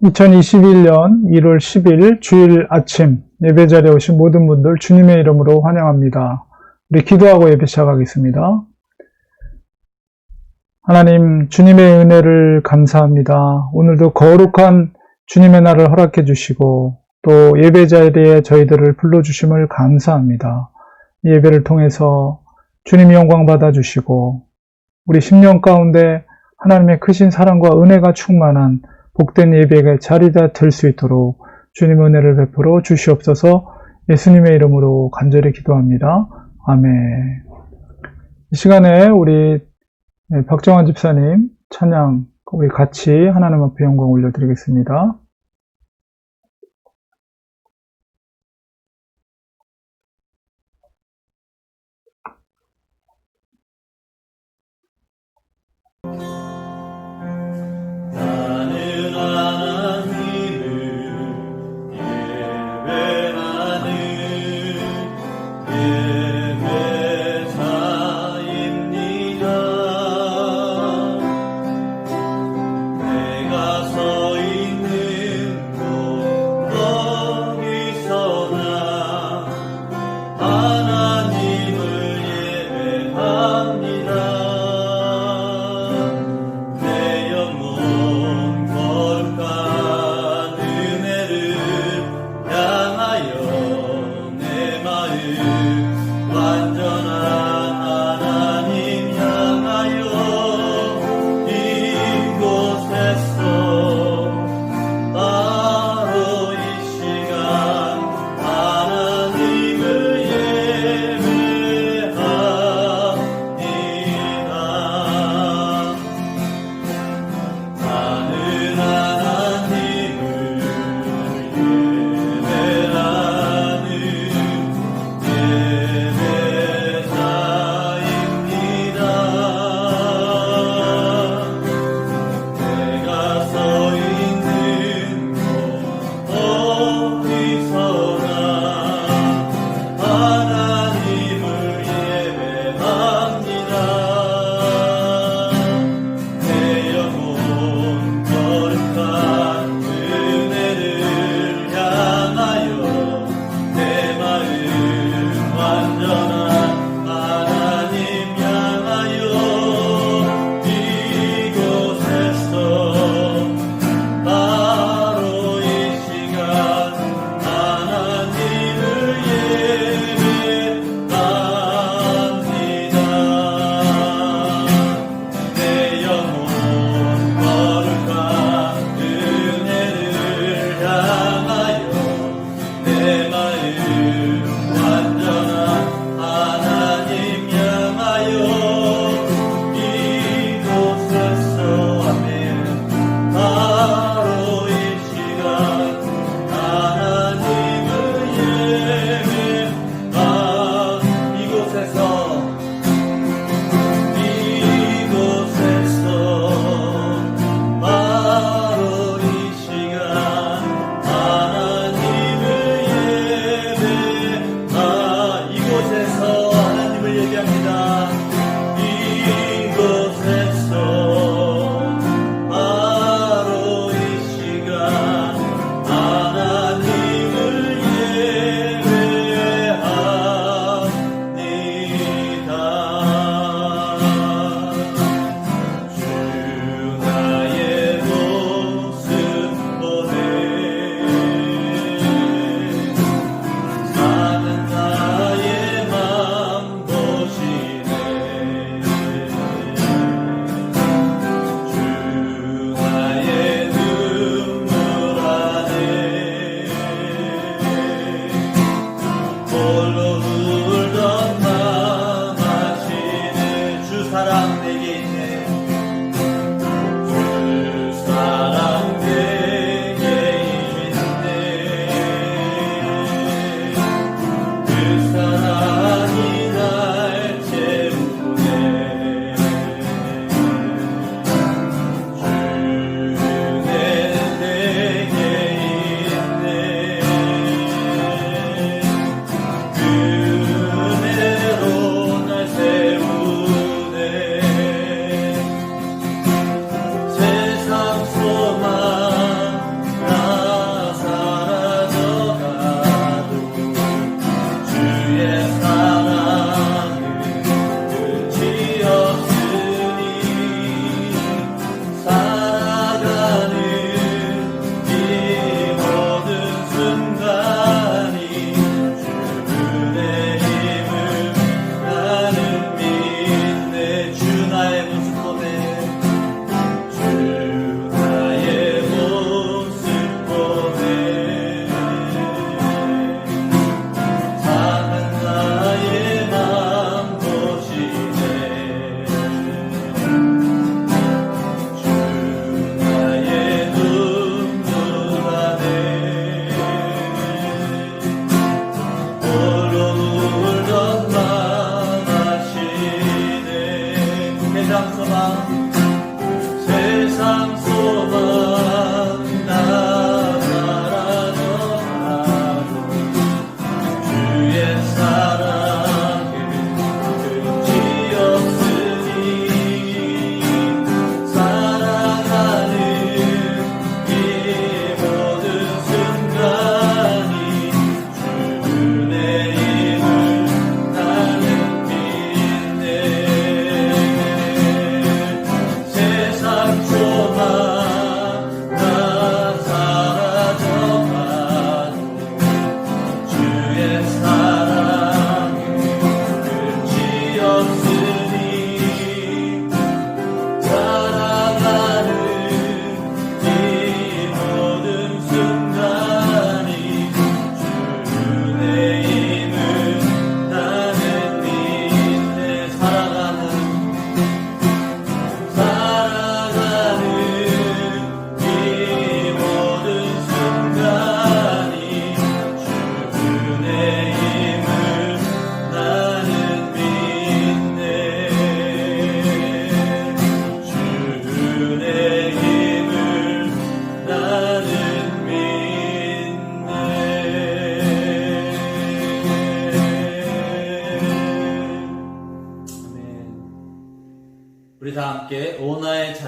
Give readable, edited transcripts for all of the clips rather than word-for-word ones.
2021년 1월 10일 주일 아침 예배 자리에 오신 모든 분들 주님의 이름으로 환영합니다. 우리 기도하고 예배 시작하겠습니다. 하나님, 주님의 은혜를 감사합니다. 오늘도 거룩한 주님의 날을 허락해 주시고 또 예배 자리에 저희들을 불러주심을 감사합니다. 이 예배를 통해서 주님이 영광 받아주시고 우리 10년 가운데 하나님의 크신 사랑과 은혜가 충만한 복된 예배의 자리가 될 수 있도록 주님 은혜를 베풀어 주시옵소서. 예수님의 이름으로 간절히 기도합니다. 아멘. 이 시간에 우리 박정환 집사님 찬양 우리 같이 하나님 앞에 영광 올려드리겠습니다. 내가 서 있는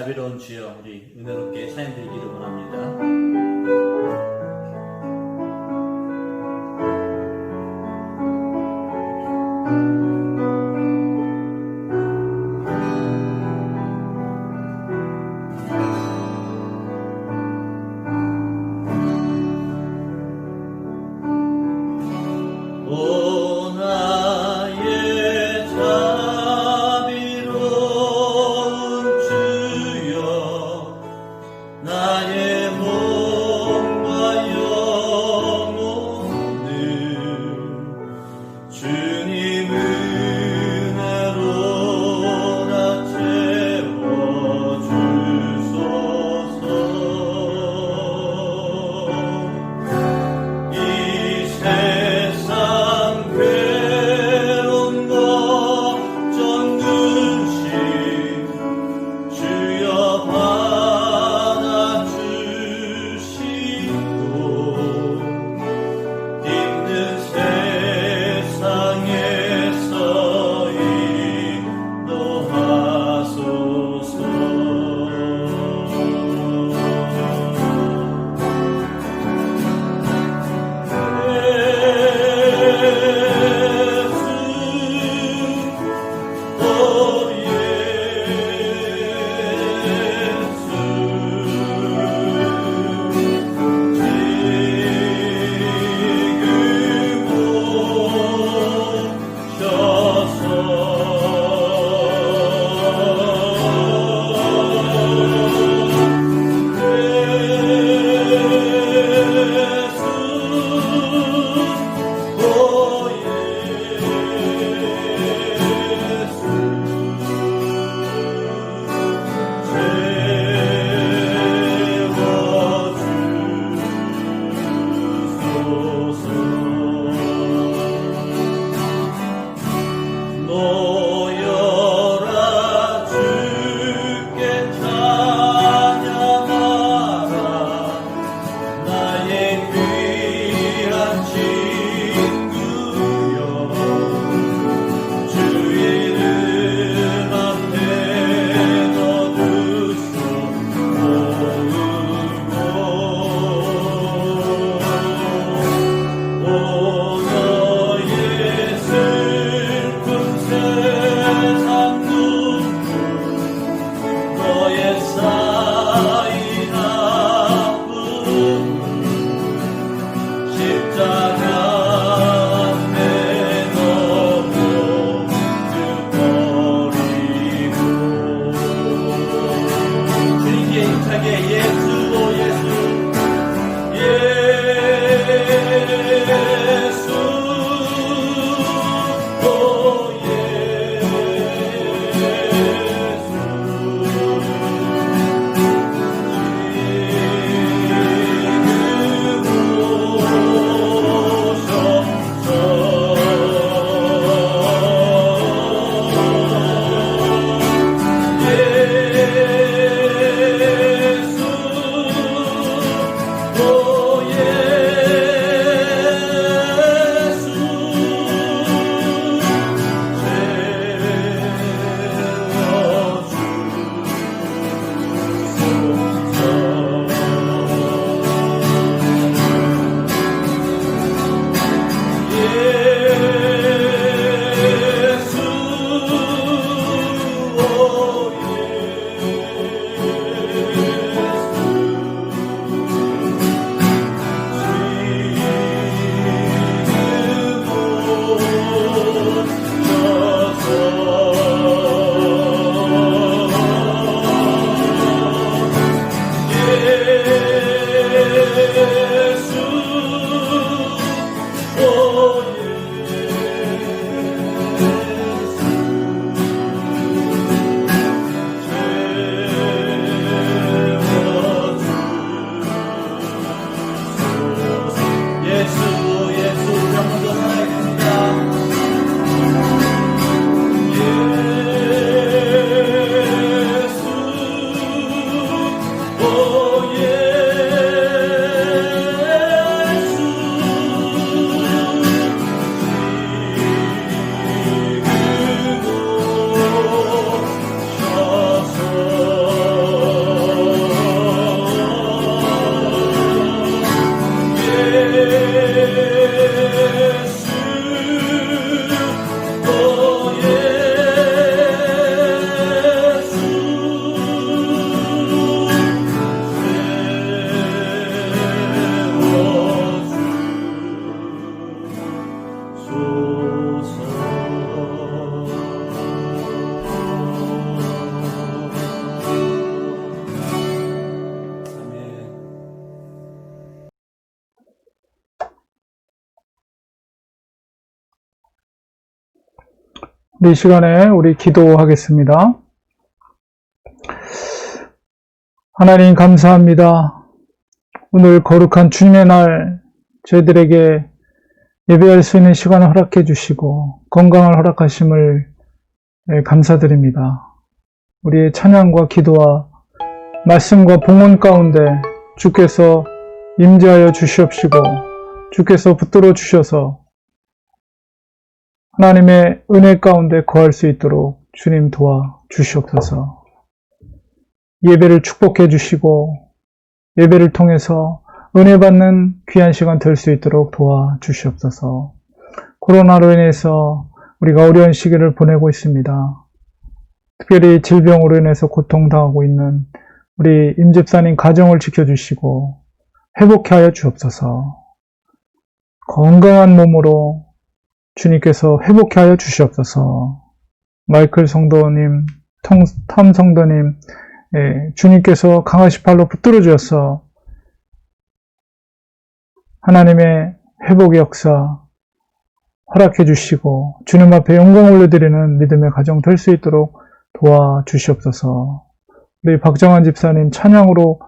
자비로운 주여, 우리 은혜롭게 찬양 드리기를 원합니다. 오 나의 자비로운 주여, 나의 이 시간에 우리 기도하겠습니다. 하나님 감사합니다. 오늘 거룩한 주님의 날 저희들에게 예배할 수 있는 시간을 허락해 주시고 건강을 허락하심을 감사드립니다. 우리의 찬양과 기도와 말씀과 봉헌 가운데 주께서 임재하여 주시옵시고 주께서 붙들어 주셔서 하나님의 은혜 가운데 거할 수 있도록 주님 도와 주시옵소서. 예배를 축복해 주시고 예배를 통해서 은혜 받는 귀한 시간 될 수 있도록 도와 주시옵소서. 코로나로 인해서 우리가 어려운 시기를 보내고 있습니다. 특별히 질병으로 인해서 고통당하고 있는 우리 임집사님 가정을 지켜주시고 회복케 하여 주옵소서. 건강한 몸으로 주님께서 회복케 하여 주시옵소서. 마이클 성도님, 탐 성도님, 주님께서 강하신 팔로 붙들어 주셔서 하나님의 회복의 역사 허락해 주시고 주님 앞에 영광 올려드리는 믿음의 가정 될 수 있도록 도와주시옵소서. 우리 박정환 집사님 찬양으로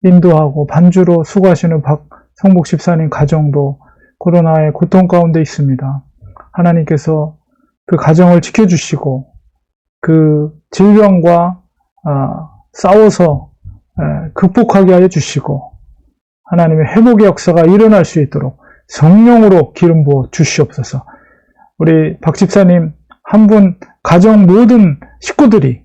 인도하고 반주로 수고하시는 박성복 집사님 가정도 코로나의 고통 가운데 있습니다. 하나님께서 그 가정을 지켜주시고 그 질병과 싸워서 극복하게 하여 주시고 하나님의 회복의 역사가 일어날 수 있도록 성령으로 기름 부어 주시옵소서. 우리 박 집사님 한 분 가정 모든 식구들이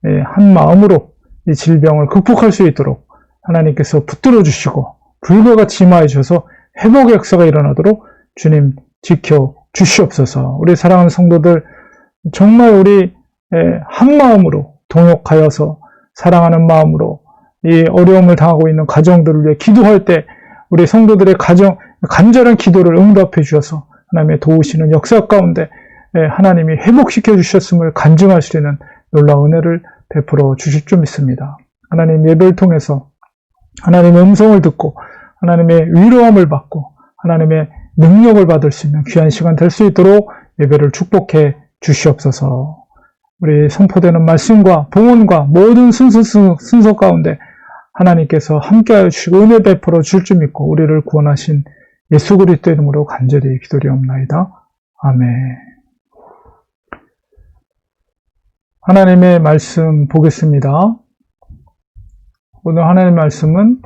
한 마음으로 이 질병을 극복할 수 있도록 하나님께서 붙들어 주시고 불과 같이 임하여 주셔서 회복의 역사가 일어나도록 주님 지켜 주시옵소서. 우리 사랑하는 성도들 정말 우리 한 마음으로 동역하여서 사랑하는 마음으로 이 어려움을 당하고 있는 가정들을 위해 기도할 때 우리 성도들의 간절한 기도를 응답해 주셔서 하나님의 도우시는 역사 가운데 하나님이 회복시켜 주셨음을 간증할 수 있는 놀라운 은혜를 베풀어 주실 줄 믿습니다. 하나님 예배를 통해서 하나님의 음성을 듣고 하나님의 위로함을 받고 하나님의 능력을 받을 수 있는 귀한 시간 될 수 있도록 예배를 축복해 주시옵소서. 우리 선포되는 말씀과 봉헌과 모든 순서 가운데 하나님께서 함께하여 주시고 은혜 베풀어 줄 줄 믿고 우리를 구원하신 예수 그리스도 이름으로 간절히 기도리옵나이다. 아멘. 하나님의 말씀 보겠습니다. 오늘 하나님의 말씀은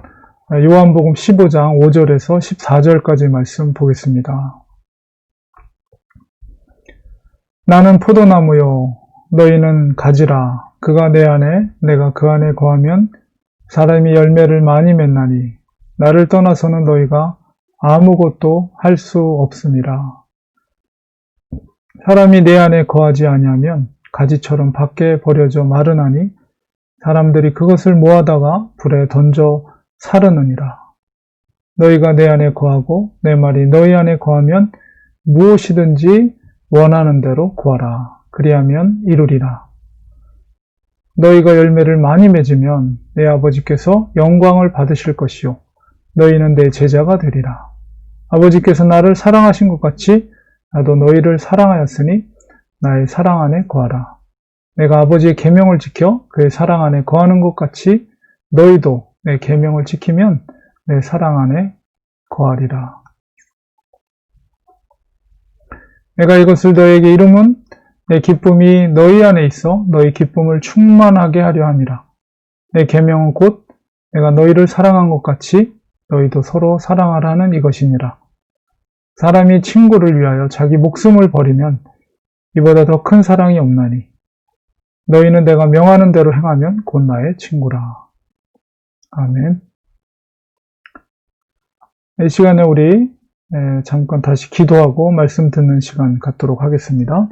요한복음 15장 5절에서 14절까지 말씀 보겠습니다. 나는 포도나무요 너희는 가지라. 그가 내 안에 내가 그 안에 거하면 사람이 열매를 많이 맺나니 나를 떠나서는 너희가 아무것도 할 수 없음이라. 사람이 내 안에 거하지 아니하면 가지처럼 밖에 버려져 마르나니 사람들이 그것을 모아다가 불에 던져 사르느니라. 너희가 내 안에 거하고 내 말이 너희 안에 거하면 무엇이든지 원하는 대로 구하라. 그리하면 이루리라. 너희가 열매를 많이 맺으면 내 아버지께서 영광을 받으실 것이요 너희는 내 제자가 되리라. 아버지께서 나를 사랑하신 것 같이 나도 너희를 사랑하였으니 나의 사랑 안에 거하라. 내가 아버지의 계명을 지켜 그의 사랑 안에 거하는 것 같이 너희도 내 계명을 지키면 내 사랑 안에 거하리라. 내가 이것을 너희에게 이름은 내 기쁨이 너희 안에 있어 너희 기쁨을 충만하게 하려 함이라. 내 계명은 곧 내가 너희를 사랑한 것 같이 너희도 서로 사랑하라는 이것이니라. 사람이 친구를 위하여 자기 목숨을 버리면 이보다 더 큰 사랑이 없나니 너희는 내가 명하는 대로 행하면 곧 나의 친구라. 아멘. 이 시간에 우리 잠깐 다시 기도하고 말씀 듣는 시간 갖도록 하겠습니다.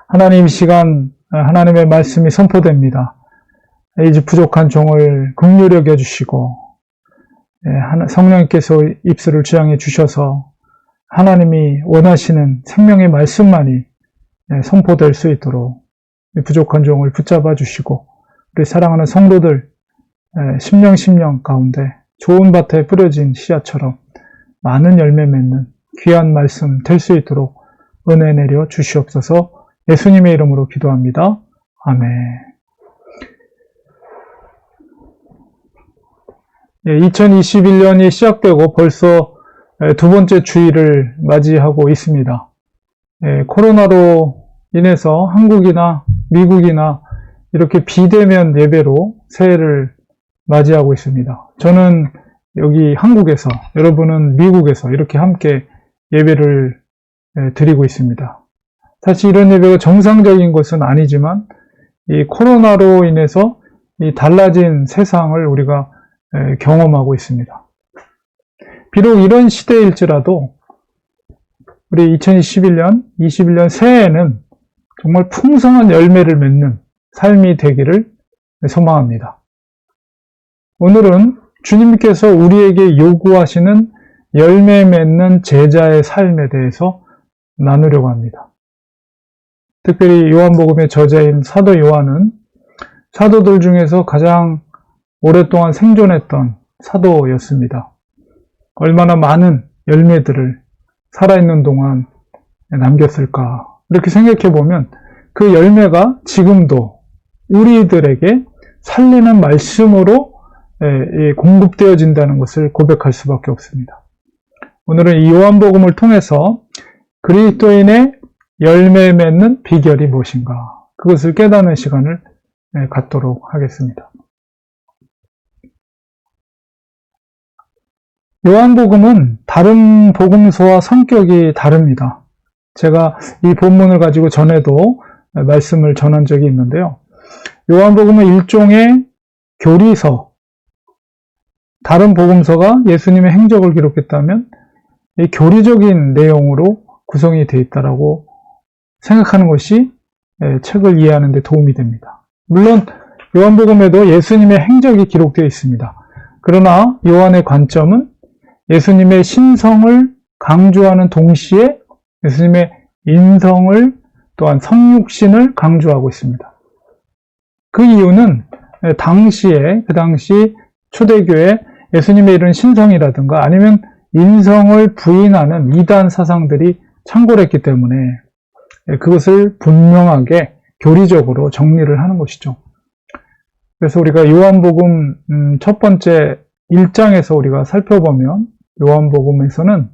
하나님 이 시간 하나님의 말씀이 선포됩니다. 이 부족한 종을 긍휼히 여겨주시고 성령님께서 입술을 주장해 주셔서 하나님이 원하시는 생명의 말씀만이 선포될 수 있도록 부족한 종을 붙잡아 주시고 우리 사랑하는 성도들 심령 가운데 좋은 밭에 뿌려진 씨앗처럼 많은 열매 맺는 귀한 말씀 될 수 있도록 은혜 내려 주시옵소서. 예수님의 이름으로 기도합니다. 아멘. 2021년이 시작되고 벌써 두 번째 주일을 맞이하고 있습니다. 코로나로 인해서 한국이나 미국이나 이렇게 비대면 예배로 새해를 맞이하고 있습니다. 저는 여기 한국에서, 여러분은 미국에서 이렇게 함께 예배를 드리고 있습니다. 사실 이런 예배가 정상적인 것은 아니지만 이 코로나로 인해서 이 달라진 세상을 우리가 경험하고 있습니다. 비록 이런 시대일지라도 우리 2021년 새해에는 정말 풍성한 열매를 맺는 삶이 되기를 소망합니다. 오늘은 주님께서 우리에게 요구하시는 열매 맺는 제자의 삶에 대해서 나누려고 합니다. 특별히 요한복음의 저자인 사도 요한은 사도들 중에서 가장 오랫동안 생존했던 사도였습니다. 얼마나 많은 열매들을 살아있는 동안 남겼을까. 이렇게 생각해 보면 그 열매가 지금도 우리들에게 살리는 말씀으로 공급되어진다는 것을 고백할 수밖에 없습니다. 오늘은 이 요한복음을 통해서 그리스도인의 열매 맺는 비결이 무엇인가, 그것을 깨닫는 시간을 갖도록 하겠습니다. 요한복음은 다른 복음서와 성격이 다릅니다. 제가 이 본문을 가지고 전에도 말씀을 전한 적이 있는데요. 요한복음은 일종의 교리서, 다른 복음서가 예수님의 행적을 기록했다면 이 교리적인 내용으로 구성이 되어 있다고 생각하는 것이 책을 이해하는 데 도움이 됩니다. 물론 요한복음에도 예수님의 행적이 기록되어 있습니다. 그러나 요한의 관점은 예수님의 신성을 강조하는 동시에 예수님의 인성을, 또한 성육신을 강조하고 있습니다. 그 이유는 그 당시 초대교회 예수님의 이런 신성이라든가 아니면 인성을 부인하는 이단 사상들이 창궐했기 때문에 그것을 분명하게 교리적으로 정리를 하는 것이죠. 그래서 우리가 요한복음 첫 번째 1장에서 우리가 살펴보면 요한복음에서는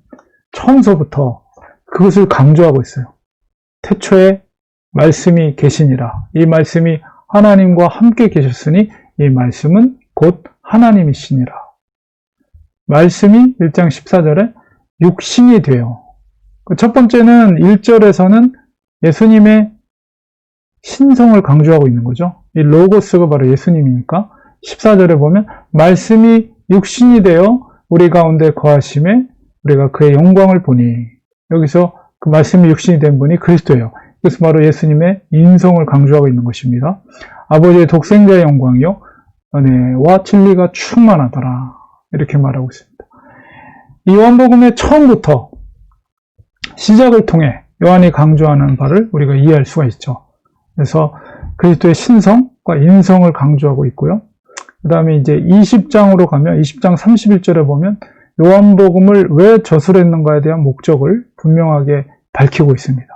처음서부터 그것을 강조하고 있어요. 태초에 말씀이 계시니라. 이 말씀이 하나님과 함께 계셨으니 이 말씀은 곧 하나님이시니라. 말씀이 1장 14절에 육신이 되어, 첫 번째는 1절에서는 예수님의 신성을 강조하고 있는 거죠. 이 로고스가 바로 예수님이니까 14절에 보면 말씀이 육신이 되어 우리 가운데 거하심에 우리가 그의 영광을 보니, 여기서 그 말씀이 육신이 된 분이 그리스도예요. 그래서 바로 예수님의 인성을 강조하고 있는 것입니다. 아버지의 독생자의 영광이요 은혜와 진리가 충만하더라, 이렇게 말하고 있습니다. 이 요한복음의 처음부터 시작을 통해 요한이 강조하는 바를 우리가 이해할 수가 있죠. 그래서 그리스도의 신성과 인성을 강조하고 있고요. 그 다음에 이제 20장으로 가면 20장 31절에 보면 요한복음을 왜 저술했는가에 대한 목적을 분명하게 밝히고 있습니다.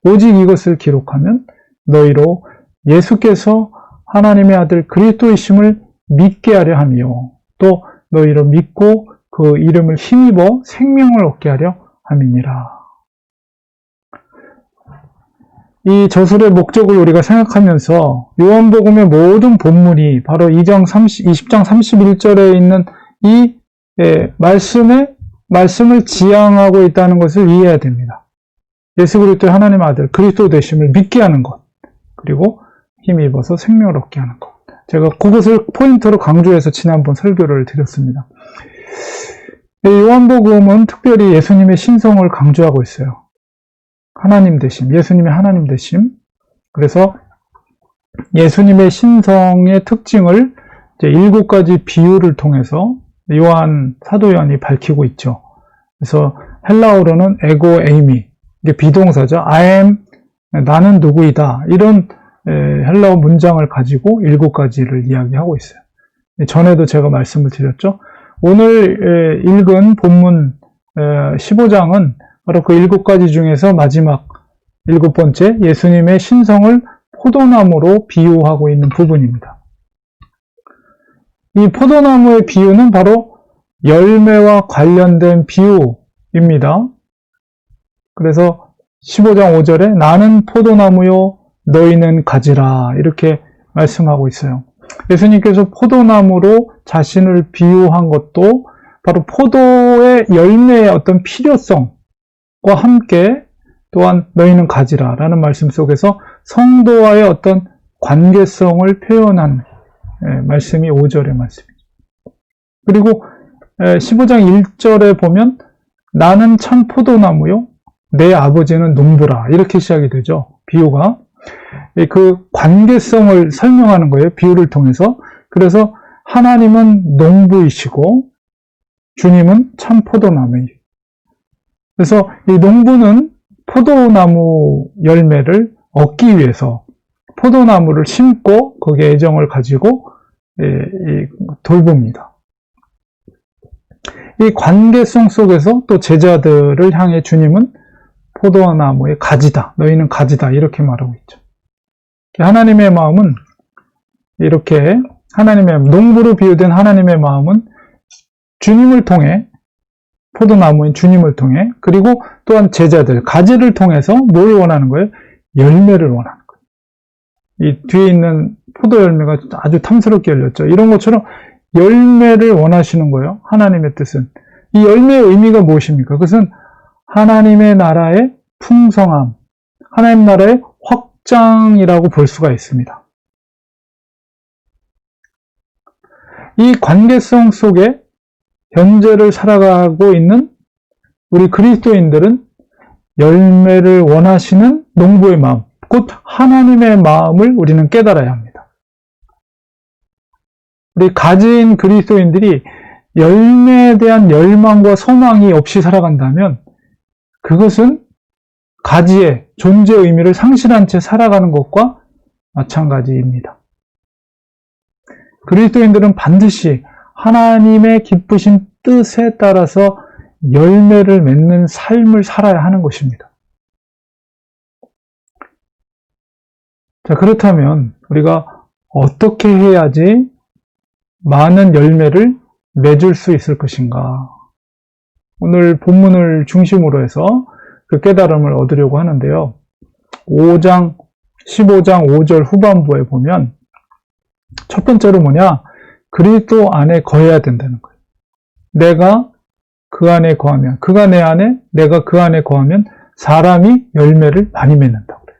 오직 이것을 기록하면 너희로 예수께서 하나님의 아들 그리스도이심을 믿게 하려 함이요, 또 너희로 믿고 그 이름을 힘입어 생명을 얻게 하려 함이니라. 이 저술의 목적을 우리가 생각하면서 요한복음의 모든 본문이 바로 20장 31절에 있는 이 말씀을 지향하고 있다는 것을 이해해야 됩니다. 예수 그리스도의 하나님의 아들 그리스도 되심을 믿게 하는 것, 그리고 힘입어서 생명을 얻게 하는 것. 제가 그것을 포인트로 강조해서 지난번 설교를 드렸습니다. 요한복음은 특별히 예수님의 신성을 강조하고 있어요. 하나님 되심, 예수님의 하나님 되심. 그래서 예수님의 신성의 특징을 이제 7가지 비유를 통해서 사도 요한이 밝히고 있죠. 그래서 헬라어로는 에고 에이미, 이게 비동사죠. I am, 나는 누구이다. 이런 헬라어 문장을 가지고 7가지를 이야기하고 있어요. 전에도 제가 말씀을 드렸죠. 오늘 읽은 본문 15장은 바로 그 7가지 중에서 마지막 7번째, 예수님의 신성을 포도나무로 비유하고 있는 부분입니다. 이 포도나무의 비유는 바로 열매와 관련된 비유입니다. 그래서 15장 5절에 나는 포도나무요 너희는 가지라 이렇게 말씀하고 있어요. 예수님께서 포도나무로 자신을 비유한 것도 바로 포도의 열매의 어떤 필요성과 함께 또한 너희는 가지라 라는 말씀 속에서 성도와의 어떤 관계성을 표현한 말씀이 5절의 말씀이죠. 그리고 15장 1절에 보면 나는 참 포도나무요 내 아버지는 농부라 이렇게 시작이 되죠. 비유가 그 관계성을 설명하는 거예요. 비유를 통해서. 그래서 하나님은 농부이시고 주님은 참 포도나무이에요. 그래서 이 농부는 포도나무 열매를 얻기 위해서 포도나무를 심고 거기에 애정을 가지고 돌봅니다. 이 관계성 속에서 또 제자들을 향해 주님은 포도나무의 가지다. 너희는 가지다. 이렇게 말하고 있죠. 하나님의 마음은 이렇게 농부로 비유된 하나님의 마음은 주님을 통해 포도나무인 주님을 통해 그리고 또한 제자들, 가지를 통해서 뭘 원하는 거예요? 열매를 원하는 거예요. 이 뒤에 있는 포도 열매가 아주 탐스럽게 열렸죠. 이런 것처럼 열매를 원하시는 거예요. 하나님의 뜻은. 이 열매의 의미가 무엇입니까? 그것은 하나님의 나라의 풍성함, 하나님 나라의 확장이라고 볼 수가 있습니다. 이 관계성 속에 현재를 살아가고 있는 우리 그리스도인들은 열매를 원하시는 농부의 마음, 곧 하나님의 마음을 우리는 깨달아야 합니다. 우리 가지인 그리스도인들이 열매에 대한 열망과 소망이 없이 살아간다면 그것은 가지의 존재 의미를 상실한 채 살아가는 것과 마찬가지입니다. 그리스도인들은 반드시 하나님의 기쁘신 뜻에 따라서 열매를 맺는 삶을 살아야 하는 것입니다. 자, 그렇다면 우리가 어떻게 해야지 많은 열매를 맺을 수 있을 것인가? 오늘 본문을 중심으로 해서 그 깨달음을 얻으려고 하는데요. 15장 5절 후반부에 보면 첫 번째로 뭐냐? 그리스도 안에 거해야 된다는 거예요. 내가 그 안에 거하면, 그가 내 안에, 내가 그 안에 거하면 사람이 열매를 많이 맺는다고 그래요.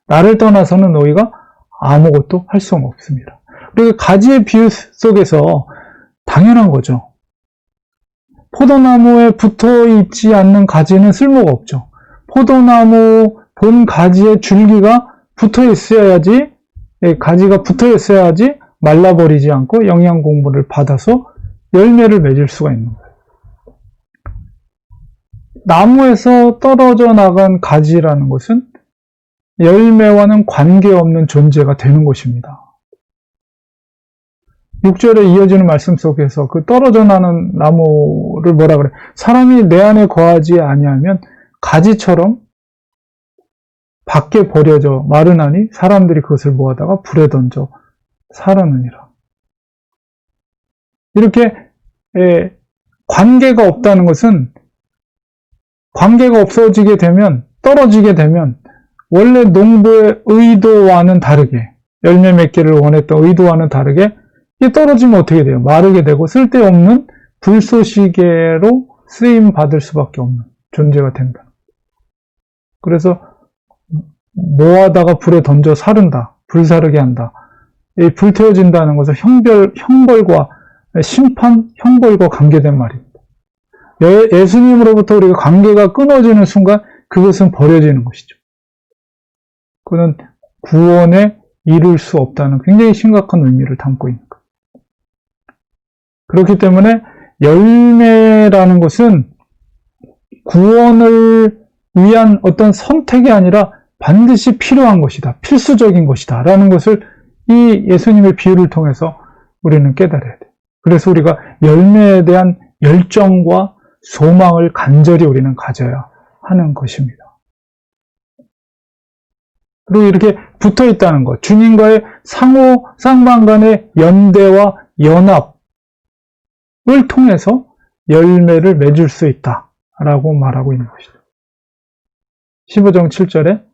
나를 떠나서는 너희가 아무것도 할 수 없습니다. 그리고 가지의 비유 속에서 당연한 거죠. 포도나무에 붙어 있지 않는 가지는 쓸모가 없죠. 포도나무 본 가지의 줄기가 붙어 있어야지, 가지가 붙어 있어야지 말라버리지 않고 영양 공급을 받아서 열매를 맺을 수가 있는 거예요. 나무에서 떨어져 나간 가지라는 것은 열매와는 관계없는 존재가 되는 것입니다. 6절에 이어지는 말씀 속에서 그 떨어져 나는 나무를 뭐라 그래? 사람이 내 안에 거하지 아니하면 가지처럼 밖에 버려져 마르나니 사람들이 그것을 모아다가 불에 던져 사르느니라. 이렇게 관계가 없다는 것은 관계가 없어지게 되면 떨어지게 되면 원래 농부의 의도와는 다르게 열매 맺기를 원했던 의도와는 다르게 이 떨어지면 어떻게 돼요? 마르게 되고 쓸데없는 불쏘시개로 쓰임 받을 수밖에 없는 존재가 된다. 그래서 모아다가 불에 던져 사른다. 불사르게 한다. 이 불태워진다는 것은 형벌과 심판, 형벌과 관계된 말입니다. 예수님으로부터 우리가 관계가 끊어지는 순간 그것은 버려지는 것이죠. 그는 구원에 이룰 수 없다는 굉장히 심각한 의미를 담고 있는 거예요. 그렇기 때문에 열매라는 것은 구원을 위한 어떤 선택이 아니라 반드시 필요한 것이다. 필수적인 것이다. 라는 것을 이 예수님의 비유를 통해서 우리는 깨달아야 돼요. 그래서 우리가 열매에 대한 열정과 소망을 간절히 우리는 가져야 하는 것입니다. 그리고 이렇게 붙어 있다는 것. 주님과의 상호 쌍방 간의 연대와 연합을 통해서 열매를 맺을 수 있다라고 말하고 있는 것이죠. 15장 7절에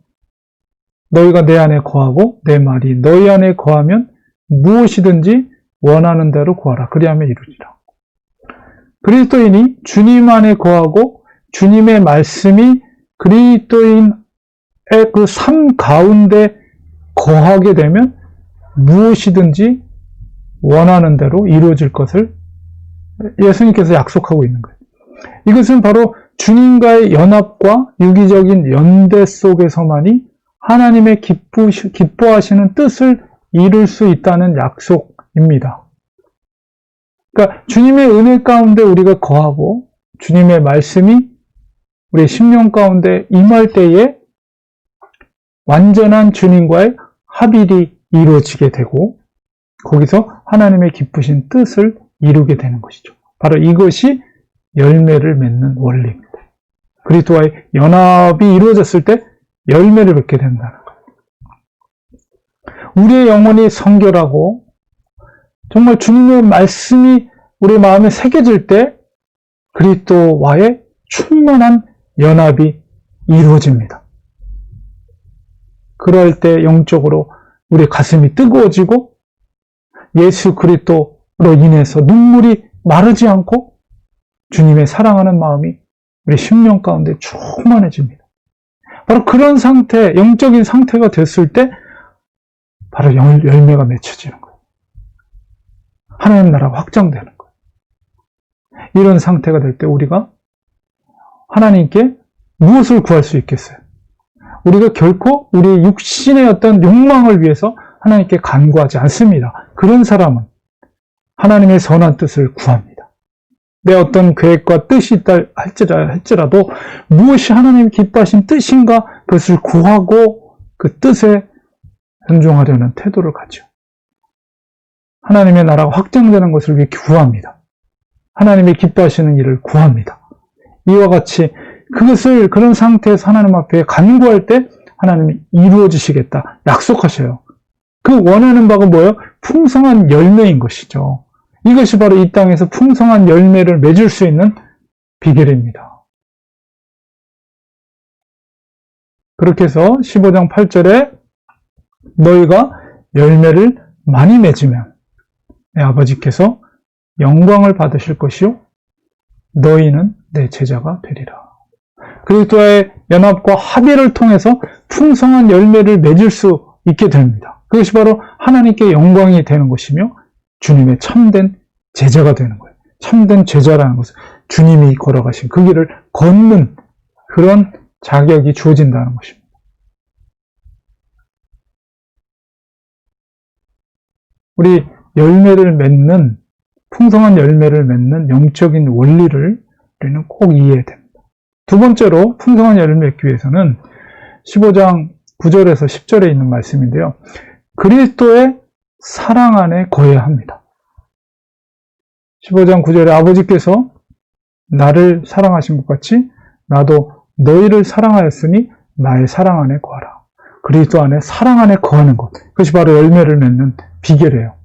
너희가 내 안에 거하고 내 말이 너희 안에 거하면 무엇이든지 원하는 대로 구하라. 그리하면 이루리라. 그리스도인이 주님 안에 거하고 주님의 말씀이 그리스도인의 그 삶 가운데 거하게 되면 무엇이든지 원하는 대로 이루어질 것을 예수님께서 약속하고 있는 거예요. 이것은 바로 주님과의 연합과 유기적인 연대 속에서만이 하나님의 기뻐하시는 뜻을 이룰 수 있다는 약속입니다. 그러니까 주님의 은혜 가운데 우리가 거하고 주님의 말씀이 우리의 심령 가운데 임할 때에 완전한 주님과의 합일이 이루어지게 되고 거기서 하나님의 기쁘신 뜻을 이루게 되는 것이죠. 바로 이것이 열매를 맺는 원리입니다. 그리스도와의 연합이 이루어졌을 때 열매를 맺게 된다는 거예요. 우리의 영혼이 성결하고 정말 주님의 말씀이 우리 마음에 새겨질 때 그리스도와의 충만한 연합이 이루어집니다. 그럴 때 영적으로 우리 가슴이 뜨거워지고 예수 그리스도로 인해서 눈물이 마르지 않고 주님의 사랑하는 마음이 우리 심령 가운데 충만해집니다. 바로 그런 상태, 영적인 상태가 됐을 때 바로 열매가 맺혀지는 거예요. 하나님 나라가 확장되는 거예요. 이런 상태가 될 때 우리가 하나님께 무엇을 구할 수 있겠어요? 우리가 결코 우리의 육신의 어떤 욕망을 위해서 하나님께 간구하지 않습니다. 그런 사람은 하나님의 선한 뜻을 구합니다. 내 어떤 계획과 뜻이 있다 할지라도 무엇이 하나님이 기뻐하신 뜻인가 그것을 구하고 그 뜻에 순종하려는 태도를 가지고 하나님의 나라가 확장되는 것을 위해 구합니다. 하나님이 기뻐하시는 일을 구합니다. 이와 같이 그것을 그런 상태에서 하나님 앞에 간구할 때 하나님이 이루어 주시겠다 약속하셔요. 그 원하는 바가 뭐예요? 풍성한 열매인 것이죠. 이것이 바로 이 땅에서 풍성한 열매를 맺을 수 있는 비결입니다. 그렇게 해서 15장 8절에 너희가 열매를 많이 맺으면 내 아버지께서 영광을 받으실 것이요 너희는 내 제자가 되리라. 그리스도의 연합과 합의를 통해서 풍성한 열매를 맺을 수 있게 됩니다. 그것이 바로 하나님께 영광이 되는 것이며 주님의 참된 제자가 되는 거예요. 참된 제자라는 것은 주님이 걸어가신 그 길을 걷는 그런 자격이 주어진다는 것입니다. 우리 열매를 맺는 풍성한 열매를 맺는 영적인 원리를 우리는 꼭 이해해야 됩니다. 두 번째로 풍성한 열매를 맺기 위해서는 15장 9절에서 10절에 있는 말씀인데요. 그리스도의 사랑 안에 거해야 합니다. 15장 9절에 아버지께서 나를 사랑하신 것 같이 나도 너희를 사랑하였으니 나의 사랑 안에 거하라. 그리스도 안에 사랑 안에 거하는 것. 그것이 바로 열매를 맺는 비결이에요.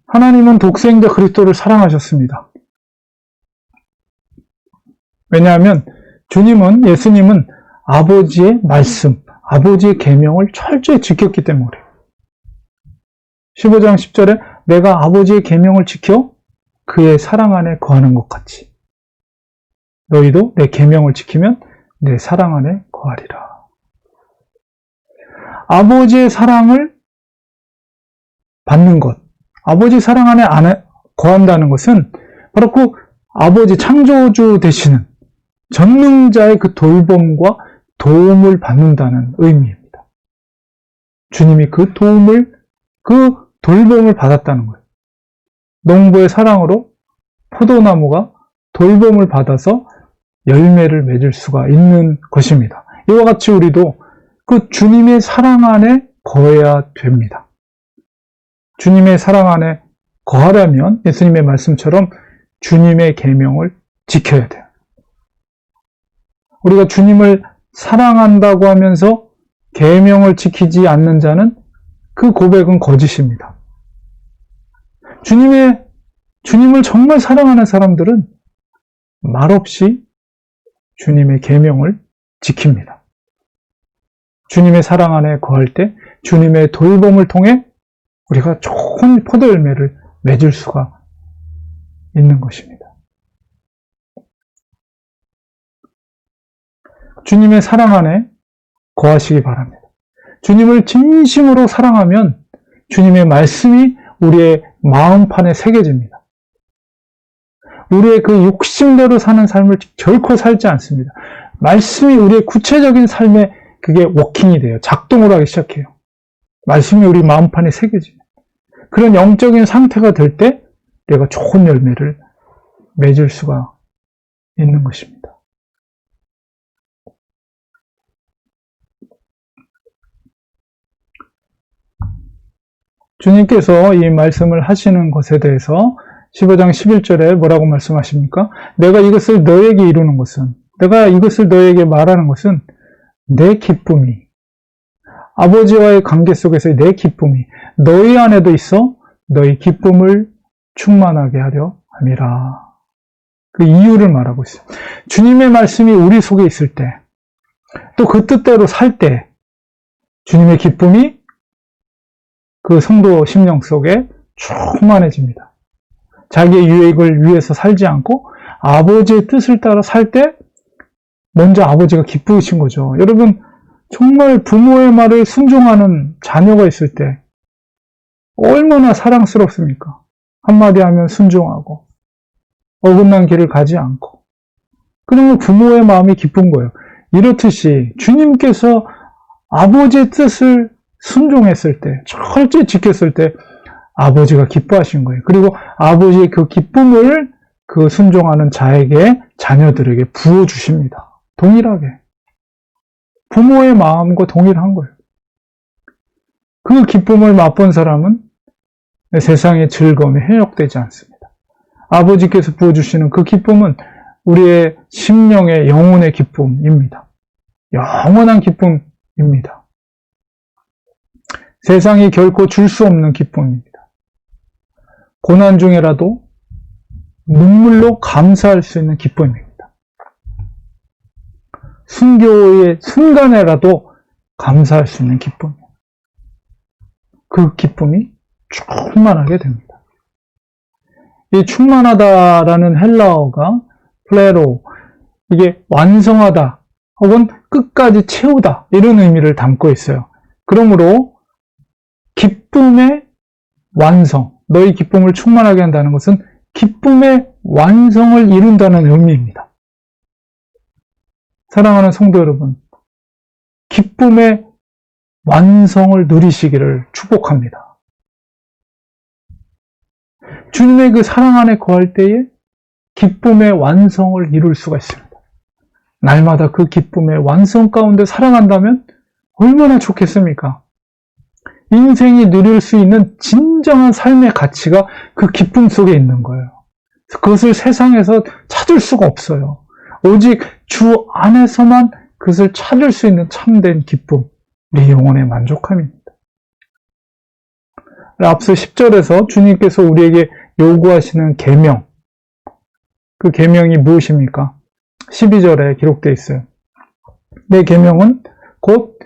하나님은 독생자 그리스도를 사랑하셨습니다. 왜냐하면 예수님은 아버지의 말씀, 아버지의 계명을 철저히 지켰기 때문에 그래요. 15장 10절에 내가 아버지의 계명을 지켜 그의 사랑 안에 거하는 것 같이 너희도 내 계명을 지키면 내 사랑 안에 거하리라. 아버지의 사랑을 받는 것, 아버지 사랑 안에 거한다는 것은 바로 그 아버지 창조주 되시는 전능자의 그 돌봄과 도움을 받는다는 의미입니다. 주님이 그 돌봄을 받았다는 거예요. 농부의 사랑으로 포도나무가 돌봄을 받아서 열매를 맺을 수가 있는 것입니다. 이와 같이 우리도 그 주님의 사랑 안에 거해야 됩니다. 주님의 사랑 안에 거하려면 예수님의 말씀처럼 주님의 계명을 지켜야 돼요. 우리가 주님을 사랑한다고 하면서 계명을 지키지 않는 자는 그 고백은 거짓입니다. 주님을 정말 사랑하는 사람들은 말없이 주님의 계명을 지킵니다. 주님의 사랑 안에 거할 때 주님의 돌봄을 통해 우리가 좋은 포도 열매를 맺을 수가 있는 것입니다. 주님의 사랑 안에 거하시기 바랍니다. 주님을 진심으로 사랑하면 주님의 말씀이 우리의 마음판에 새겨집니다. 우리의 그 욕심대로 사는 삶을 결코 살지 않습니다. 말씀이 우리의 구체적인 삶에 그게 워킹이 돼요. 작동을 하기 시작해요. 말씀이 우리 마음판에 새겨집니다. 그런 영적인 상태가 될 때 내가 좋은 열매를 맺을 수가 있는 것입니다. 주님께서 이 말씀을 하시는 것에 대해서 15장 11절에 뭐라고 말씀하십니까? 내가 이것을 너에게 이루는 것은, 내가 이것을 너에게 말하는 것은 내 기쁨이, 아버지와의 관계 속에서의 내 기쁨이 너희 안에도 있어 너희 기쁨을 충만하게 하려 함이라. 그 이유를 말하고 있어요. 주님의 말씀이 우리 속에 있을 때, 또 그 뜻대로 살 때 주님의 기쁨이 그 성도 심령 속에 충만해집니다. 자기의 유익을 위해서 살지 않고 아버지의 뜻을 따라 살 때 먼저 아버지가 기쁘신 거죠. 여러분, 정말 부모의 말을 순종하는 자녀가 있을 때 얼마나 사랑스럽습니까? 한마디 하면 순종하고 어긋난 길을 가지 않고, 그러면 부모의 마음이 기쁜 거예요. 이렇듯이 주님께서 아버지의 뜻을 순종했을 때, 철저히 지켰을 때 아버지가 기뻐하신 거예요. 그리고 아버지의 그 기쁨을 그 순종하는 자에게, 자녀들에게 부어주십니다. 동일하게. 부모의 마음과 동일한 거예요. 그 기쁨을 맛본 사람은 세상의 즐거움에 해역되지 않습니다. 아버지께서 부어주시는 그 기쁨은 우리의 심령의 영혼의 기쁨입니다. 영원한 기쁨입니다. 세상이 결코 줄 수 없는 기쁨입니다. 고난 중에라도 눈물로 감사할 수 있는 기쁨입니다. 순교의 순간에라도 감사할 수 있는 기쁨. 그 기쁨이 충만하게 됩니다. 이 충만하다라는 헬라어가 플레로, 이게 완성하다 혹은 끝까지 채우다 이런 의미를 담고 있어요. 그러므로 기쁨의 완성, 너희 기쁨을 충만하게 한다는 것은 기쁨의 완성을 이룬다는 의미입니다. 사랑하는 성도 여러분, 기쁨의 완성을 누리시기를 축복합니다. 주님의 그 사랑 안에 거할 때에 기쁨의 완성을 이룰 수가 있습니다. 날마다 그 기쁨의 완성 가운데 살아간다면 얼마나 좋겠습니까? 인생이 누릴 수 있는 진정한 삶의 가치가 그 기쁨 속에 있는 거예요. 그것을 세상에서 찾을 수가 없어요. 오직 주 안에서만 그것을 찾을 수 있는 참된 기쁨, 우리 영혼의 만족함입니다. 앞서 10절에서 주님께서 우리에게 요구하시는 계명, 그 계명이 무엇입니까? 12절에 기록되어 있어요. 내 계명은 곧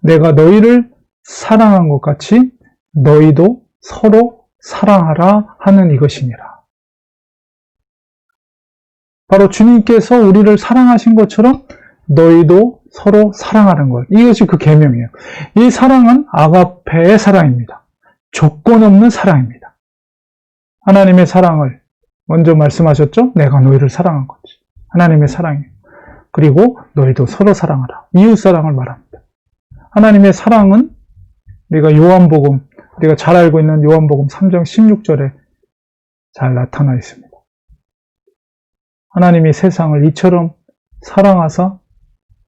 내가 너희를 사랑한 것 같이 너희도 서로 사랑하라 하는 이것이니라. 바로 주님께서 우리를 사랑하신 것처럼 너희도 서로 사랑하는 것. 이것이 그 계명이에요. 이 사랑은 아가페의 사랑입니다. 조건 없는 사랑입니다. 하나님의 사랑을 먼저 말씀하셨죠? 내가 너희를 사랑한 거지. 하나님의 사랑이에요. 그리고 너희도 서로 사랑하라. 이웃 사랑을 말합니다. 하나님의 사랑은 우리가 요한복음, 우리가 잘 알고 있는 요한복음 3장 16절에 잘 나타나 있습니다. 하나님이 세상을 이처럼 사랑하사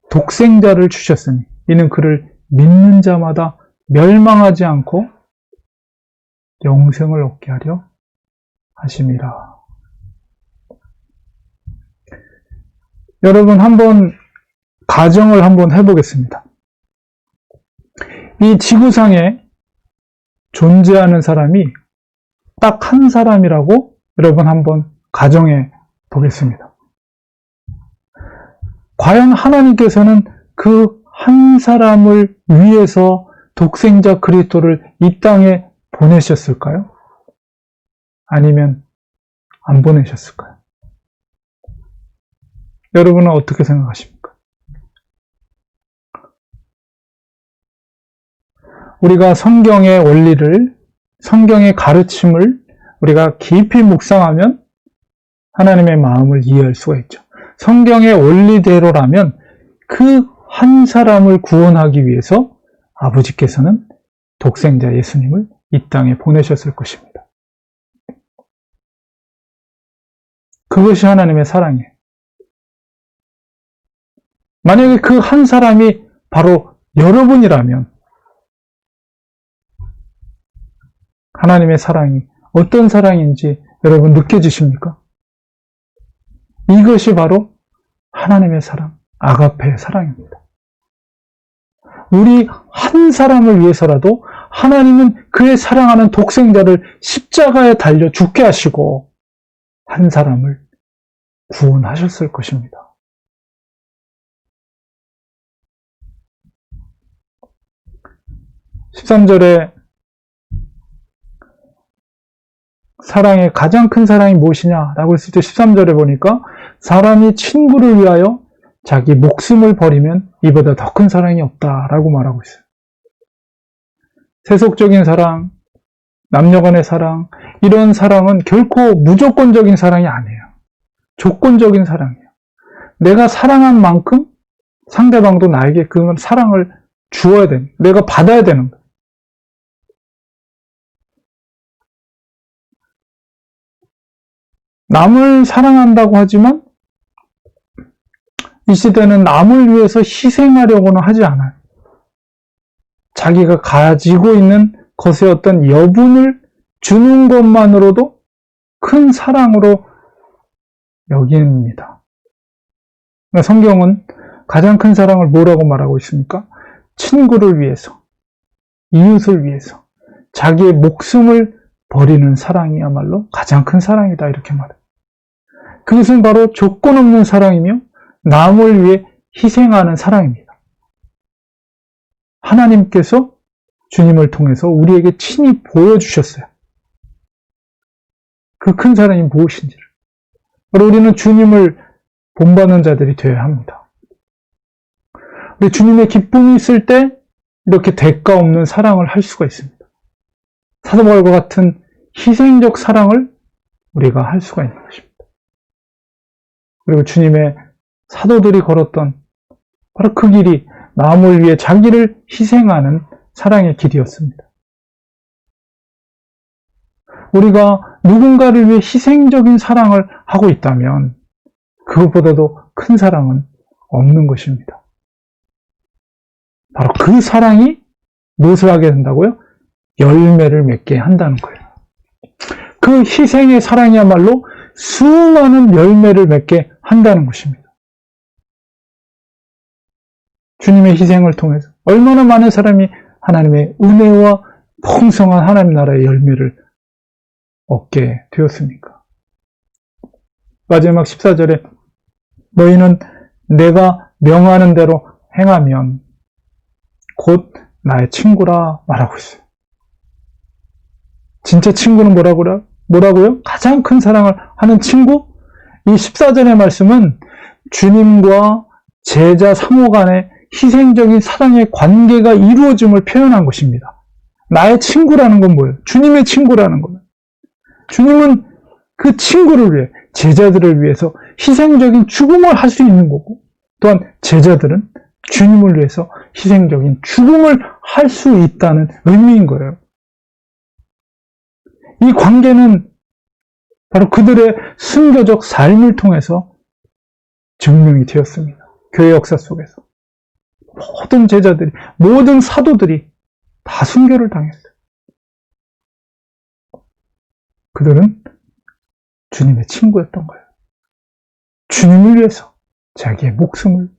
독생자를 주셨으니 이는 그를 믿는 자마다 멸망하지 않고 영생을 얻게 하려 하심이라. 여러분, 한번 가정을 한번 해보겠습니다. 이 지구상에 존재하는 사람이 딱 한 사람이라고 여러분 한번 가정해 보겠습니다. 과연 하나님께서는 그 한 사람을 위해서 독생자 그리스도를 이 땅에 보내셨을까요? 아니면 안 보내셨을까요? 여러분은 어떻게 생각하십니까? 우리가 성경의 원리를, 성경의 가르침을 우리가 깊이 묵상하면 하나님의 마음을 이해할 수가 있죠. 성경의 원리대로라면 그 한 사람을 구원하기 위해서 아버지께서는 독생자 예수님을 이 땅에 보내셨을 것입니다. 그것이 하나님의 사랑이에요. 만약에 그 한 사람이 바로 여러분이라면 하나님의 사랑이 어떤 사랑인지 여러분 느껴지십니까? 이것이 바로 하나님의 사랑, 아가페의 사랑입니다. 우리 한 사람을 위해서라도 하나님은 그의 사랑하는 독생자를 십자가에 달려 죽게 하시고 한 사람을 구원하셨을 것입니다. (13절에) 사랑의 가장 큰 사랑이 무엇이냐라고 했을 때 13절에 보니까 사람이 친구를 위하여 자기 목숨을 버리면 이보다 더 큰 사랑이 없다라고 말하고 있어요. 세속적인 사랑, 남녀간의 사랑, 이런 사랑은 결코 무조건적인 사랑이 아니에요. 조건적인 사랑이에요. 내가 사랑한 만큼 상대방도 나에게 그 사랑을 주어야 되는, 내가 받아야 되는 거예요. 남을 사랑한다고 하지만 이 시대는 남을 위해서 희생하려고는 하지 않아요. 자기가 가지고 있는 것의 어떤 여분을 주는 것만으로도 큰 사랑으로 여깁니다. 성경은 가장 큰 사랑을 뭐라고 말하고 있습니까? 친구를 위해서, 이웃을 위해서, 자기의 목숨을 버리는 사랑이야말로 가장 큰 사랑이다 이렇게 말해요. 그것은 바로 조건 없는 사랑이며 남을 위해 희생하는 사랑입니다. 하나님께서 주님을 통해서 우리에게 친히 보여주셨어요. 그 큰 사랑이 무엇인지를. 바로 우리는 주님을 본받는 자들이 되어야 합니다. 우리 주님의 기쁨이 있을 때 이렇게 대가 없는 사랑을 할 수가 있습니다. 사도 바울과 같은 희생적 사랑을 우리가 할 수가 있는 것입니다. 그리고 주님의 사도들이 걸었던 바로 그 길이 남을 위해 자기를 희생하는 사랑의 길이었습니다. 우리가 누군가를 위해 희생적인 사랑을 하고 있다면 그것보다도 큰 사랑은 없는 것입니다. 바로 그 사랑이 무엇을 하게 된다고요? 열매를 맺게 한다는 거예요. 그 희생의 사랑이야말로 수많은 열매를 맺게 한다는 것입니다. 주님의 희생을 통해서 얼마나 많은 사람이 하나님의 은혜와 풍성한 하나님 나라의 열매를 얻게 되었습니까? 마지막 14절에 너희는 내가 명하는 대로 행하면 곧 나의 친구라 말하고 있어요. 진짜 친구는 뭐라고요? 가장 큰 사랑을 하는 친구? 이 14절의 말씀은 주님과 제자 상호 간의 희생적인 사랑의 관계가 이루어짐을 표현한 것입니다. 나의 친구라는 건 뭐예요? 주님의 친구라는 거예요. 주님은 그 친구를 위해, 제자들을 위해서 희생적인 죽음을 할 수 있는 거고, 또한 제자들은 주님을 위해서 희생적인 죽음을 할 수 있다는 의미인 거예요. 이 관계는 바로 그들의 순교적 삶을 통해서 증명이 되었습니다. 교회 역사 속에서. 모든 제자들이, 모든 사도들이 다 순교를 당했어요. 그들은 주님의 친구였던 거예요. 주님을 위해서 자기의 목숨을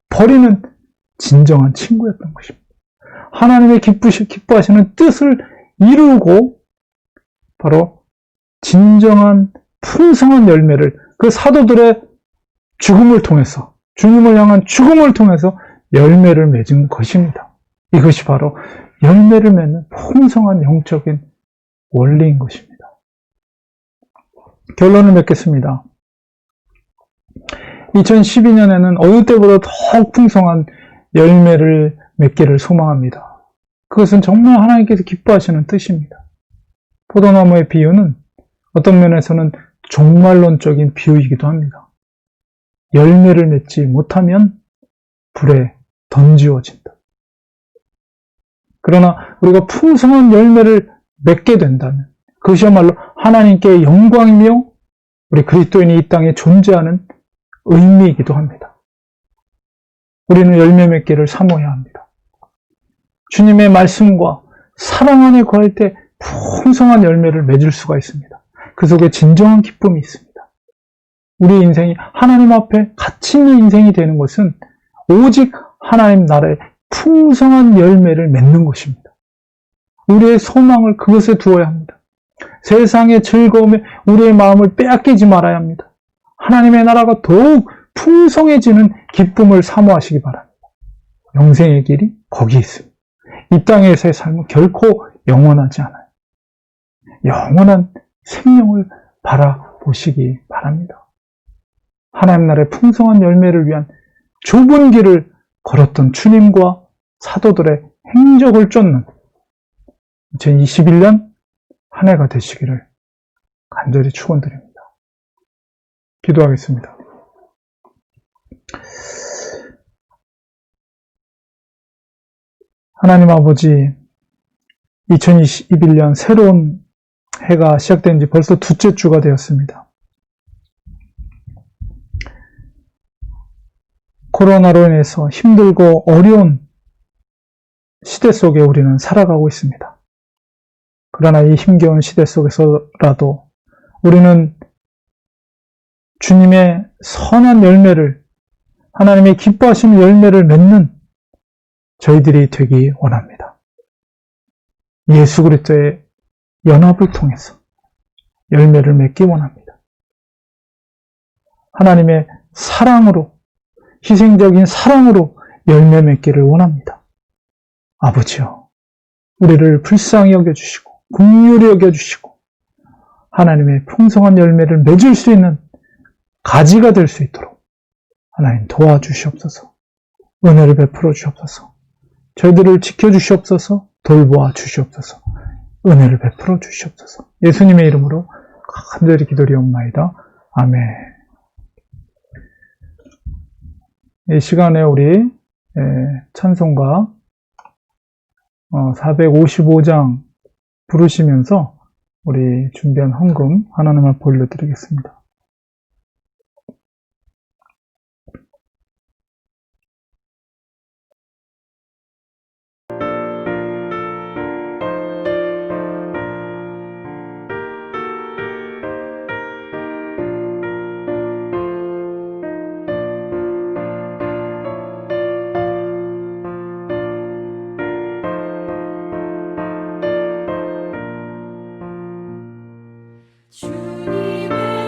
버리는 진정한 친구였던 것입니다. 하나님의 기뻐하시는 뜻을 이루고 바로 진정한 풍성한 열매를 그 사도들의 죽음을 통해서 주님을 향한 죽음을 통해서 열매를 맺은 것입니다. 이것이 바로 열매를 맺는 풍성한 영적인 원리인 것입니다. 결론을 맺겠습니다. 2012년에는 어느 때보다 더욱 풍성한 열매를 맺기를 소망합니다. 그것은 정말 하나님께서 기뻐하시는 뜻입니다. 포도나무의 비유는 어떤 면에서는 종말론적인 비유이기도 합니다. 열매를 맺지 못하면 불에 던지워진다. 그러나 우리가 풍성한 열매를 맺게 된다면 그것이야말로 하나님께 영광이며 우리 그리스도인이 이 땅에 존재하는 의미이기도 합니다. 우리는 열매 맺기를 사모해야 합니다. 주님의 말씀과 사랑 안에 거할 때 풍성한 열매를 맺을 수가 있습니다. 그 속에 진정한 기쁨이 있습니다. 우리 인생이 하나님 앞에 가치 있는 인생이 되는 것은 오직 하나님 나라의 풍성한 열매를 맺는 것입니다. 우리의 소망을 그것에 두어야 합니다. 세상의 즐거움에 우리의 마음을 빼앗기지 말아야 합니다. 하나님의 나라가 더욱 풍성해지는 기쁨을 사모하시기 바랍니다. 영생의 길이 거기 있습니다. 이 땅에서의 삶은 결코 영원하지 않아요. 영원한 생명을 바라보시기 바랍니다. 하나님 나라의 풍성한 열매를 위한 좁은 길을 걸었던 주님과 사도들의 행적을 쫓는 2021년 한 해가 되시기를 간절히 축원드립니다. 기도하겠습니다. 하나님 아버지, 2021년 새로운 해가 시작된 지 벌써 두째 주가 되었습니다. 코로나로 인해서 힘들고 어려운 시대 속에 우리는 살아가고 있습니다. 그러나 이 힘겨운 시대 속에서라도 우리는 주님의 선한 열매를, 하나님의 기뻐하시는 열매를 맺는 저희들이 되기 원합니다. 예수 그리스도의 연합을 통해서 열매를 맺기 원합니다. 하나님의 사랑으로, 희생적인 사랑으로 열매 맺기를 원합니다. 아버지여, 우리를 불쌍히 여겨주시고 긍휼히 여겨주시고 하나님의 풍성한 열매를 맺을 수 있는 가지가 될 수 있도록 하나님 도와주시옵소서. 은혜를 베풀어 주시옵소서. 저희들을 지켜주시옵소서. 돌보아 주시옵소서. 은혜를 베풀어 주시옵소서. 예수님의 이름으로 간절히 기도리옵나이다. 아멘. 이 시간에 우리 찬송가 455장 부르시면서 우리 준비한 헌금 하나님 앞에 올려드리겠습니다. 주님의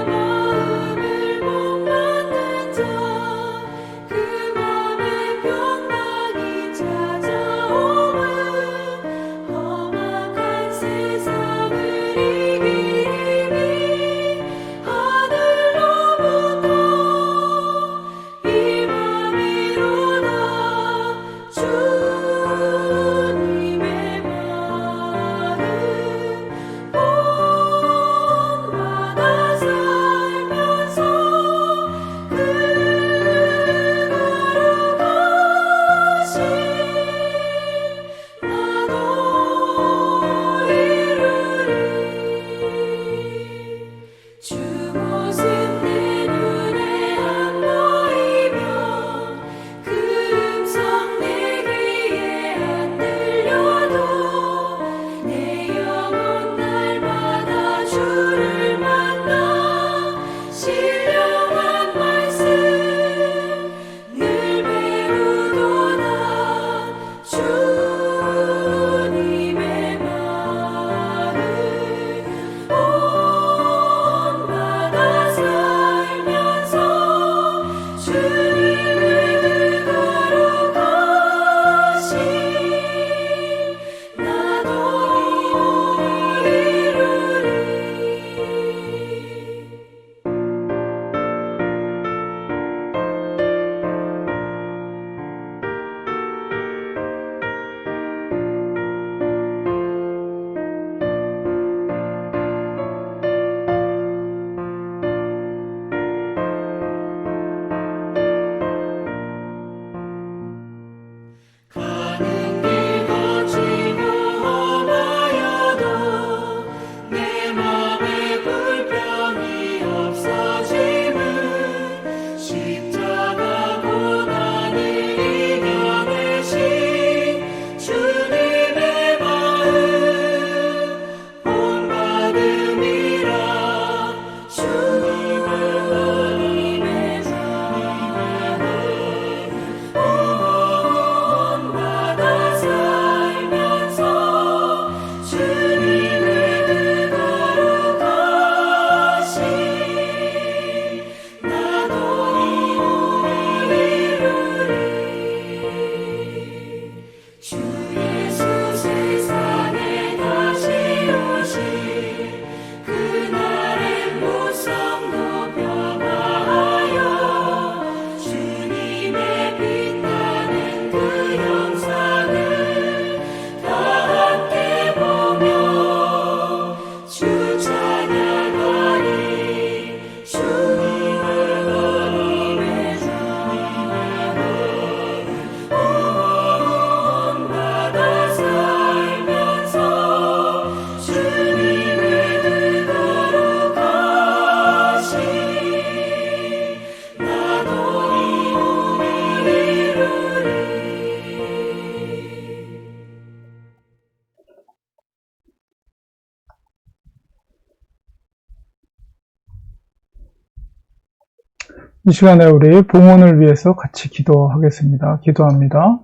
이 시간에 우리 봉헌을 위해서 같이 기도하겠습니다. 기도합니다.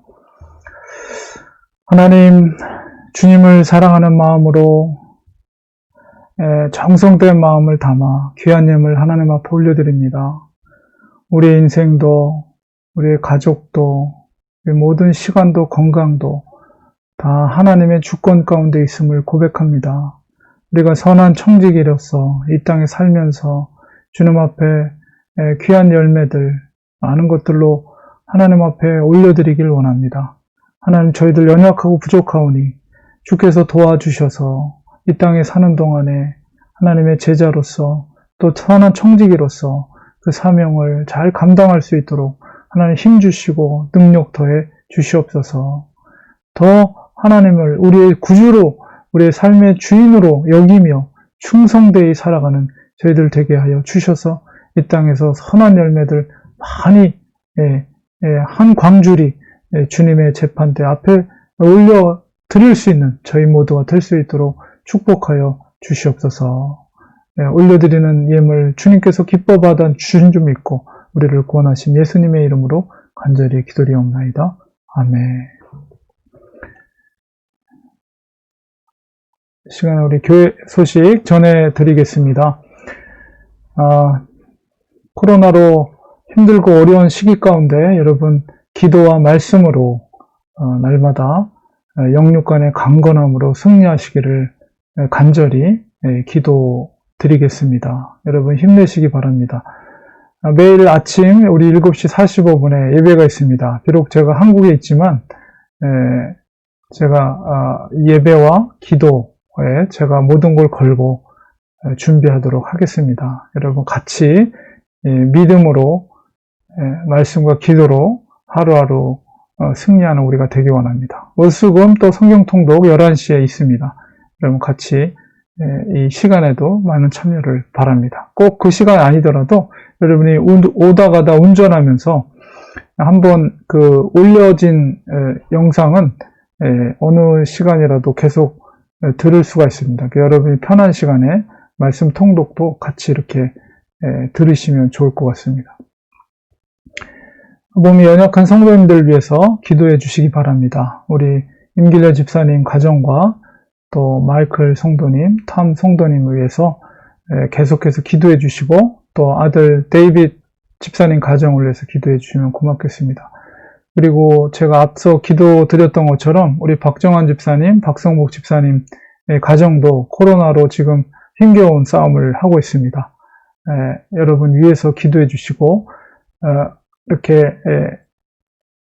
하나님, 주님을 사랑하는 마음으로 정성된 마음을 담아 귀한 예물 하나님 앞에 올려드립니다. 우리의 인생도, 우리의 가족도, 우리 모든 시간도 건강도 다 하나님의 주권 가운데 있음을 고백합니다. 우리가 선한 청지기로서 이 땅에 살면서 주님 앞에 귀한 열매들, 많은 것들로 하나님 앞에 올려드리길 원합니다. 하나님, 저희들 연약하고 부족하오니 주께서 도와주셔서 이 땅에 사는 동안에 하나님의 제자로서 또 선한 청지기로서 그 사명을 잘 감당할 수 있도록 하나님 힘주시고 능력 더해 주시옵소서. 더 하나님을 우리의 구주로, 우리의 삶의 주인으로 여기며 충성되이 살아가는 저희들 되게 하여 주셔서 이 땅에서 선한 열매들 많이 한 광줄이 주님의 재판대 앞에 올려 드릴 수 있는 저희 모두가 될 수 있도록 축복하여 주시옵소서. 올려드리는 예물 주님께서 기뻐 받아 주신 줄 믿고 우리를 구원하신 예수님의 이름으로 간절히 기도리옵나이다. 아멘. 이 시간에 우리 교회 소식 전해드리겠습니다. 코로나로 힘들고 어려운 시기 가운데 여러분 기도와 말씀으로 날마다 영육 간의 강건함으로 승리하시기를 간절히 기도드리겠습니다. 여러분 힘내시기 바랍니다. 매일 아침 우리 7시 45분에 예배가 있습니다. 비록 제가 한국에 있지만 제가 예배와 기도에 제가 모든 걸 걸고 준비하도록 하겠습니다. 여러분 같이 믿음으로 말씀과 기도로 하루하루 승리하는 우리가 되기 원합니다. 월수금 또 성경 통독 11시에 있습니다. 여러분 같이 이 시간에도 많은 참여를 바랍니다. 꼭 그 시간 아니더라도 여러분이 오다 가다 운전하면서 한번 그 올려진 영상은 어느 시간이라도 계속 들을 수가 있습니다. 여러분이 편한 시간에 말씀 통독도 같이 이렇게 들으시면 좋을 것 같습니다. 몸이 연약한 성도님들 위해서 기도해 주시기 바랍니다. 우리 임길래 집사님 가정과 또 마이클 성도님, 탐 성도님을 위해서 계속해서 기도해 주시고 또 아들 데이빗 집사님 가정을 위해서 기도해 주시면 고맙겠습니다. 그리고 제가 앞서 기도 드렸던 것처럼 우리 박정환 집사님, 박성복 집사님 가정도 코로나로 지금 힘겨운 싸움을 하고 있습니다. 여러분 위해서 기도해 주시고 이렇게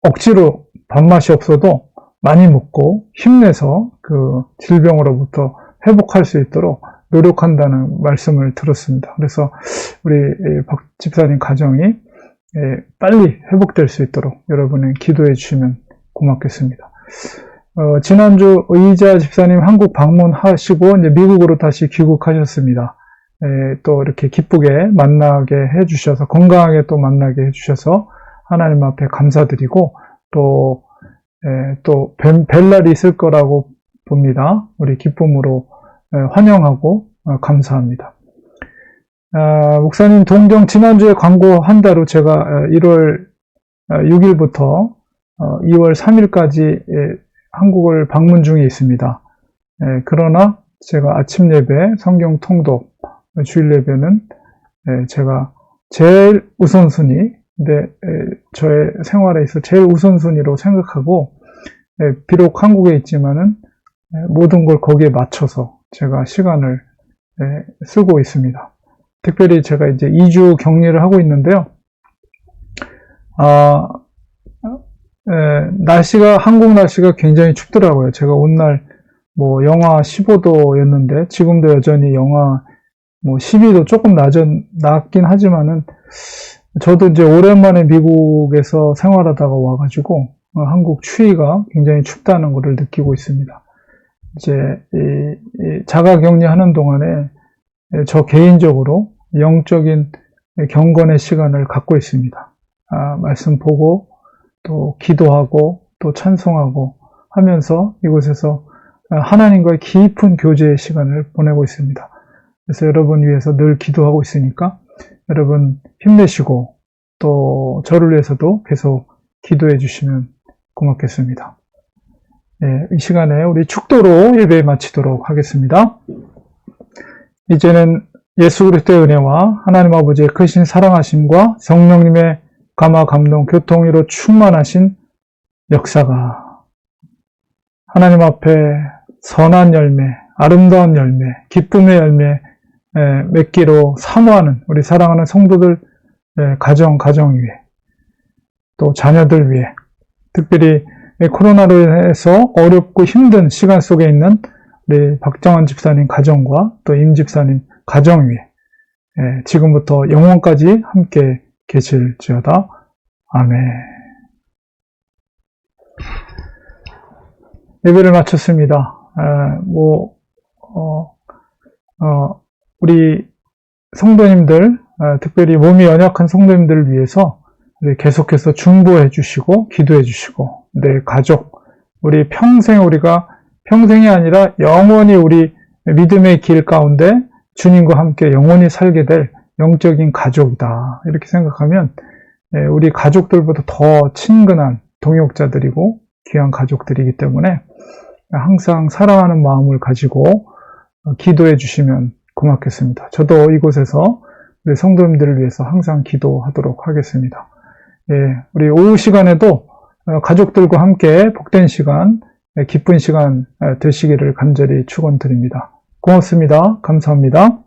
억지로 밥맛이 없어도 많이 먹고 힘내서 그 질병으로부터 회복할 수 있도록 노력한다는 말씀을 들었습니다. 그래서 우리 박 집사님 가정이 빨리 회복될 수 있도록 여러분은 기도해 주시면 고맙겠습니다. 지난주 의자 집사님 한국 방문하시고 이제 미국으로 다시 귀국하셨습니다. 또 이렇게 기쁘게 만나게 해주셔서 건강하게 또 만나게 해주셔서 하나님 앞에 감사드리고 또 뵐 날이 있을 거라고 봅니다. 우리 기쁨으로 환영하고 감사합니다. 목사님 동정 지난주에 광고한다로 제가 1월 6일부터 2월 3일까지 한국을 방문 중에 있습니다. 그러나 제가 아침 예배, 성경 통독, 주일 예배는 제가 제일 우선순위, 저의 생활에 있어 제일 우선순위로 생각하고 비록 한국에 있지만은 모든 걸 거기에 맞춰서 제가 시간을 쓰고 있습니다. 특별히 제가 이제 2주 격리를 하고 있는데요. 한국 날씨가 굉장히 춥더라고요. 제가 온 날 영하 15도였는데 지금도 여전히 영하 12도 조금 낮긴 하지만은 저도 이제 오랜만에 미국에서 생활하다가 와가지고 한국 추위가 굉장히 춥다는 것을 느끼고 있습니다. 이제 자가격리하는 동안에 저 개인적으로 영적인 경건의 시간을 갖고 있습니다. 말씀 보고 또 기도하고 또 찬송하고 하면서 이곳에서 하나님과의 깊은 교제의 시간을 보내고 있습니다. 그래서 여러분 위해서 늘 기도하고 있으니까 여러분 힘내시고 또 저를 위해서도 계속 기도해 주시면 고맙겠습니다. 이 시간에 우리 축도로 예배 마치도록 하겠습니다. 이제는 예수 그리스도의 은혜와 하나님 아버지의 크신 사랑하심과 성령님의 감화 감동 교통으로 충만하신 역사가 하나님 앞에 선한 열매, 아름다운 열매, 기쁨의 열매 맺기로 사모하는 우리 사랑하는 성도들 가정 위에 또 자녀들 위해 특별히 코로나로 인해서 어렵고 힘든 시간 속에 있는 우리 박정환 집사님 가정과 또 임 집사님 가정 위에 지금부터 영원까지 함께 계실지어다. 아멘. 예배를 마쳤습니다. 우리 성도님들, 특별히 몸이 연약한 성도님들을 위해서 우리 계속해서 중보해 주시고 기도해 주시고 내 가족, 우리 우리가 평생이 아니라 영원히 우리 믿음의 길 가운데 주님과 함께 영원히 살게 될 영적인 가족이다. 이렇게 생각하면 우리 가족들보다 더 친근한 동역자들이고 귀한 가족들이기 때문에 항상 사랑하는 마음을 가지고 기도해 주시면 고맙겠습니다. 저도 이곳에서 우리 성도님들을 위해서 항상 기도하도록 하겠습니다. 우리 오후 시간에도 가족들과 함께 복된 시간, 기쁜 시간 되시기를 간절히 축원드립니다. 고맙습니다. 감사합니다.